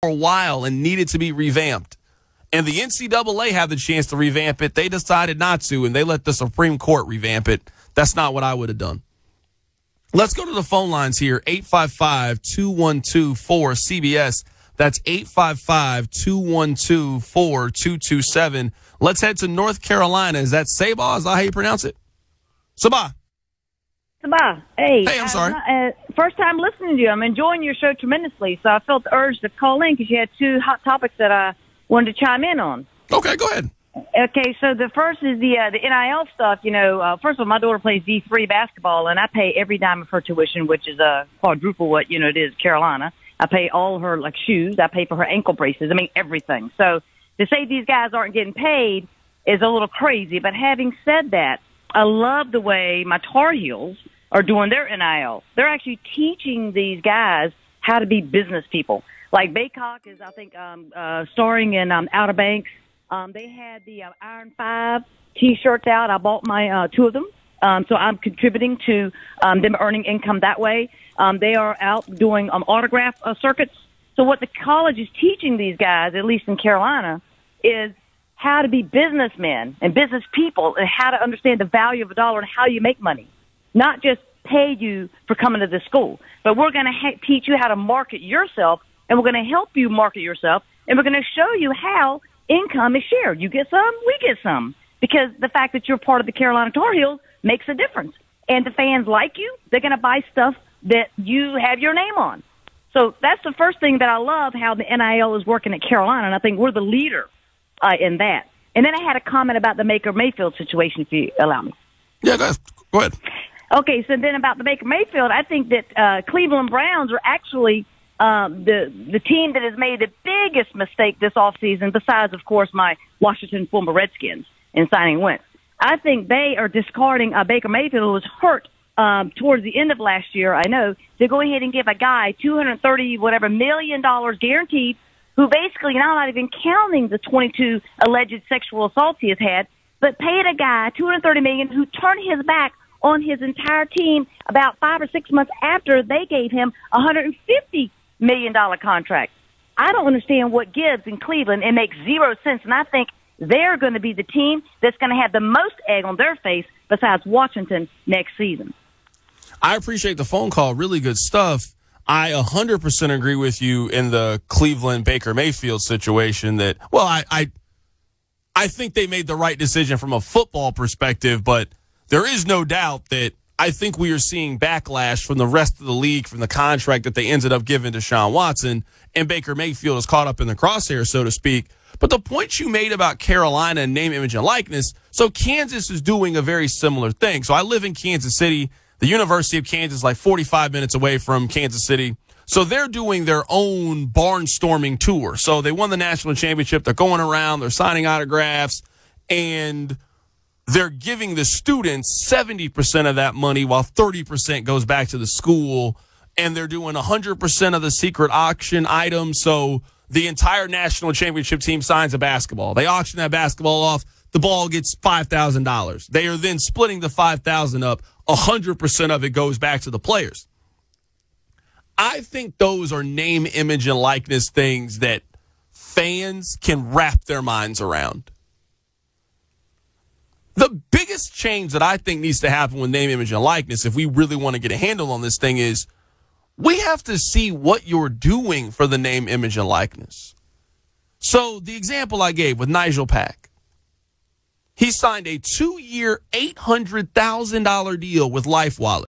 for a while and needed to be revamped. And the NCAA had the chance to revamp it. They decided not to, and they let the Supreme Court revamp it. That's not what I would have done. Let's go to the phone lines here, 855-212-4CBS. That's 855-212-4227. Let's head to North Carolina. Is that Sabah? Is that how you pronounce it? Sabah. Sabah. Hey, I'm sorry. First time listening to you. I'm enjoying your show tremendously, so I felt the urge to call in because you had two hot topics that I wanted to chime in on. Okay, go ahead. Okay, so the first is the NIL stuff. You know, first of all, my daughter plays D3 basketball, and I pay every dime of her tuition, which is quadruple what, it is Carolina. I pay all her, shoes. I pay for her ankle braces. I mean, everything. So to say these guys aren't getting paid is a little crazy. But having said that, I love the way my Tar Heels are doing their NIL. They're actually teaching these guys how to be business people. Like Baycock is, I think, starring in Outer Banks. They had the Iron 5 T-shirts out. I bought my two of them. So I'm contributing to them earning income that way. They are out doing autograph circuits. So what the college is teaching these guys, at least in Carolina, is how to be businessmen and business people and how to understand the value of a dollar and how you make money. Not just pay you for coming to the school, but we're going to teach you how to market yourself, and we're going to help you market yourself, and we're going to show you how income is shared. You get some, we get some. Because the fact that you're part of the Carolina Tar Heels makes a difference. And the fans like you, they're going to buy stuff that you have your name on. So that's the first thing that I love, how the NIL is working at Carolina, and I think we're the leader in that. And then I had a comment about the Baker Mayfield situation, if you allow me. Yeah, go ahead. Okay, so then about the Baker Mayfield, I think that Cleveland Browns are actually the team that has made the biggest mistake this offseason, besides, of course, my Washington former Redskins in signing Wentz. I think they are discarding Baker Mayfield, who was hurt towards the end of last year, I know, to go ahead and give a guy $230 million guaranteed, who basically, now not even counting the 22 alleged sexual assaults he has had, but paid a guy $230 million who turned his back on his entire team about 5 or 6 months after they gave him a $150 million contract. I don't understand what gives in Cleveland. It makes zero sense, and I think they're going to be the team that's going to have the most egg on their face besides Washington next season. I appreciate the phone call. Really good stuff. I 100% agree with you in the Cleveland Baker Mayfield situation that, well, I think they made the right decision from a football perspective, but there is no doubt that I think we are seeing backlash from the rest of the league from the contract that they ended up giving to Deshaun Watson, and Baker Mayfield is caught up in the crosshairs, so to speak. But the point you made about Carolina and name, image, and likeness, so Kansas is doing a very similar thing. So I live in Kansas City. The University of Kansas is like 45 minutes away from Kansas City. So they're doing their own barnstorming tour. So they won the national championship. They're going around. They're signing autographs. And they're giving the students 70% of that money while 30% goes back to the school. And they're doing 100% of the secret auction items. So the entire national championship team signs a basketball. They auction that basketball off. The ball gets $5,000. They are then splitting the $5,000 up. 100% of it goes back to the players. I think those are name, image, and likeness things that fans can wrap their minds around. The biggest change that I think needs to happen with name, image, and likeness, if we really want to get a handle on this thing, is we have to see what you're doing for the name, image, and likeness. So the example I gave with Nigel Pack, he signed a 2-year, $800,000 deal with LifeWallet.